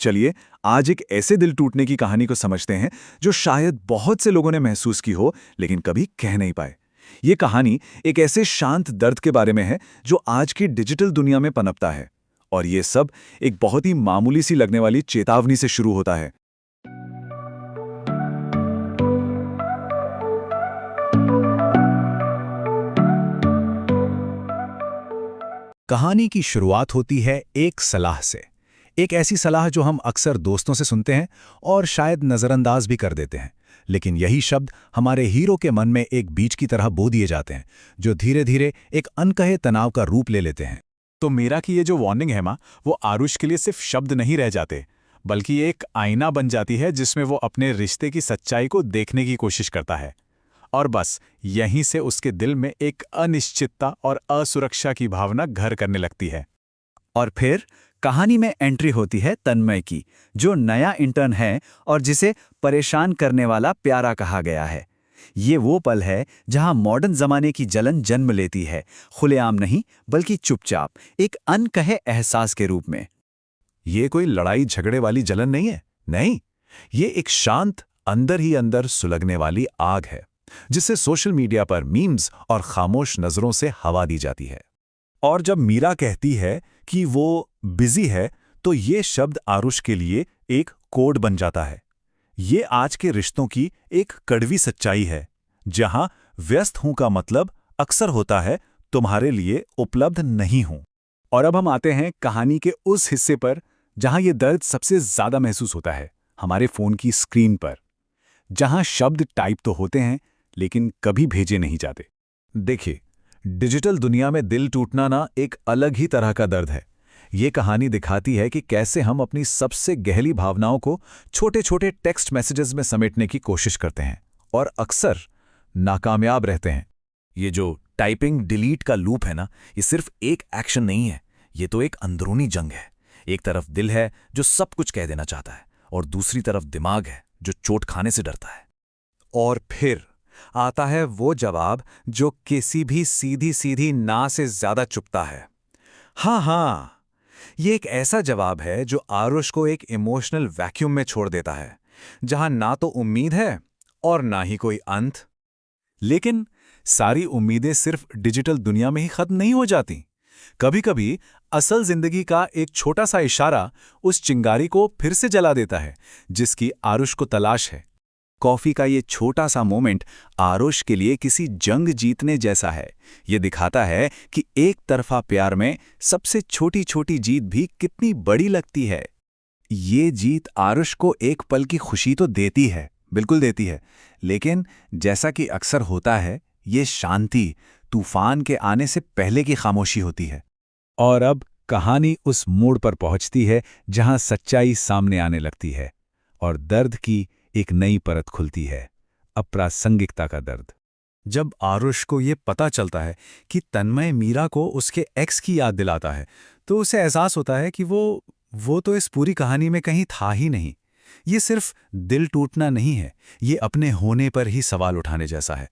चलिए आज एक ऐसे दिल टूटने की कहानी को समझते हैं जो शायद बहुत से लोगों ने महसूस की हो लेकिन कभी कह नहीं पाए। ये कहानी एक ऐसे शांत दर्द के बारे में है जो आज की डिजिटल दुनिया में पनपता है। और ये सब एक बहुत ही मामूली सी लगने वाली चेतावनी से शुरू होता है। कहानी की शुरुआत होती है एक सलाह से। एक ऐसी सलाह जो हम अक्सर दोस्तों से सुनते हैं और शायद नज़रअंदाज भी कर देते हैं, लेकिन यही शब्द हमारे हीरो के मन में एक बीज की तरह बो दिए जाते हैं, जो धीरे धीरे एक अनकहे तनाव का रूप ले लेते हैं। तो मीरा की ये जो वार्निंग है माँ, वो आरुष के लिए सिर्फ शब्द नहीं रह जाते, बल्कि एक आईना बन जाती है जिसमें वो अपने रिश्ते की सच्चाई को देखने की कोशिश करता है। और बस यहीं से उसके दिल में एक अनिश्चितता और असुरक्षा की भावना घर करने लगती है। और फिर कहानी में एंट्री होती है तन्मय की, जो नया इंटर्न है और जिसे परेशान करने वाला प्यारा कहा गया है। ये वो पल है जहां मॉडर्न जमाने की जलन जन्म लेती है, खुलेआम नहीं बल्कि चुपचाप, एक अनकहे एहसास के रूप में। ये कोई लड़ाई झगड़े वाली जलन नहीं है, नहीं, ये एक शांत अंदर ही अंदर सुलगने वाली आग है, जिसे सोशल मीडिया पर मीम्स और खामोश नजरों से हवा दी जाती है। और जब मीरा कहती है कि वो बिजी है, तो ये शब्द आरुष के लिए एक कोड बन जाता है। ये आज के रिश्तों की एक कड़वी सच्चाई है, जहां व्यस्त हूं का मतलब अक्सर होता है तुम्हारे लिए उपलब्ध नहीं हूं। और अब हम आते हैं कहानी के उस हिस्से पर जहां ये दर्द सबसे ज्यादा महसूस होता है, हमारे फोन की स्क्रीन पर, जहां शब्द टाइप तो होते हैं लेकिन कभी भेजे नहीं जाते। देखिए, डिजिटल दुनिया में दिल टूटना ना एक अलग ही तरह का दर्द है। ये कहानी दिखाती है कि कैसे हम अपनी सबसे गहरी भावनाओं को छोटे छोटे टेक्स्ट मैसेजेस में समेटने की कोशिश करते हैं और अक्सर नाकामयाब रहते हैं। ये जो टाइपिंग डिलीट का लूप है ना, ये सिर्फ एक एक्शन नहीं है, ये तो एक अंदरूनी जंग है। एक तरफ दिल है जो सब कुछ कह देना चाहता है, और दूसरी तरफ दिमाग है जो चोट खाने से डरता है। और फिर आता है वो जवाब जो किसी भी सीधी सीधी ना से ज्यादा चुभता है। हाँ, ये एक ऐसा जवाब है जो आरुष को एक इमोशनल वैक्यूम में छोड़ देता है, जहां ना तो उम्मीद है और ना ही कोई अंत। लेकिन सारी उम्मीदें सिर्फ डिजिटल दुनिया में ही खत्म नहीं हो जाती। कभी कभी असल जिंदगी का एक छोटा सा इशारा उस चिंगारी को फिर से जला देता है जिसकी आरुष को तलाश है। कॉफी का ये छोटा सा मोमेंट आरुष के लिए किसी जंग जीतने जैसा है। ये दिखाता है कि एक तरफा प्यार में सबसे छोटी छोटी जीत भी कितनी बड़ी लगती है। ये जीत आरुष को एक पल की खुशी तो देती है, बिल्कुल देती है, लेकिन जैसा कि अक्सर होता है, ये शांति तूफान के आने से पहले की खामोशी होती है। और अब कहानी उस मोड़ पर पहुंचती है जहां सच्चाई सामने आने लगती है और दर्द की एक नई परत खुलती है, अप्रासंगिकता का दर्द। जब आरुष को ये पता चलता है कि तन्मय मीरा को उसके एक्स की याद दिलाता है, तो उसे एहसास होता है कि वो तो इस पूरी कहानी में कहीं था ही नहीं। ये सिर्फ दिल टूटना नहीं है, ये अपने होने पर ही सवाल उठाने जैसा है।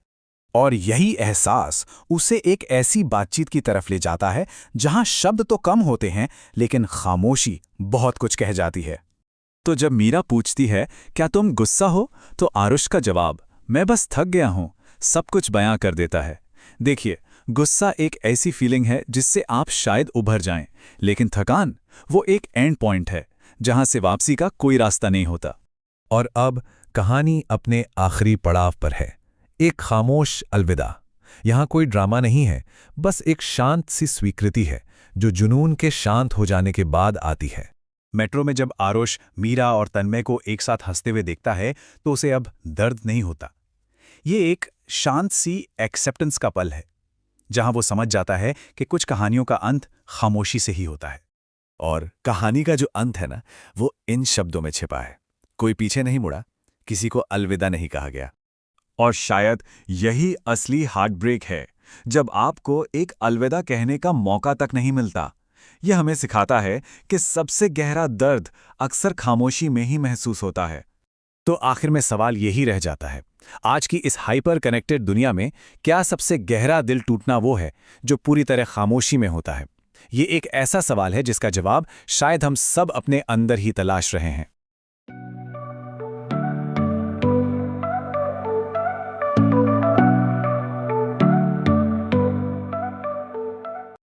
और यही एहसास उसे एक ऐसी बातचीत की तरफ ले जाता है जहां शब्द तो कम होते हैं, लेकिन खामोशी बहुत कुछ कह जाती है। तो जब मीरा पूछती है क्या तुम गुस्सा हो, तो आरुष का जवाब मैं बस थक गया हूं सब कुछ बयां कर देता है। देखिए, गुस्सा एक ऐसी फीलिंग है जिससे आप शायद उभर जाएं, लेकिन थकान वो एक एंड पॉइंट है जहां से वापसी का कोई रास्ता नहीं होता। और अब कहानी अपने आखिरी पड़ाव पर है, एक खामोश अलविदा। यहां कोई ड्रामा नहीं है, बस एक शांत सी स्वीकृति है जो जुनून के शांत हो जाने के बाद आती है। मेट्रो में जब आरुष मीरा और तन्मय को एक साथ हंसते हुए देखता है, तो उसे अब दर्द नहीं होता। ये एक शांत सी एक्सेप्टेंस का पल है, जहां वो समझ जाता है कि कुछ कहानियों का अंत खामोशी से ही होता है। और कहानी का जो अंत है ना, वो इन शब्दों में छिपा है, कोई पीछे नहीं मुड़ा, किसी को अलविदा नहीं कहा गया। और शायद यही असली हार्ट ब्रेक है, जब आपको एक अलविदा कहने का मौका तक नहीं मिलता। यह हमें सिखाता है कि सबसे गहरा दर्द अक्सर खामोशी में ही महसूस होता है। तो आखिर में सवाल यही रह जाता है, आज की इस हाइपर कनेक्टेड दुनिया में क्या सबसे गहरा दिल टूटना वो है जो पूरी तरह खामोशी में होता है, ये एक ऐसा सवाल है जिसका जवाब शायद हम सब अपने अंदर ही तलाश रहे हैं।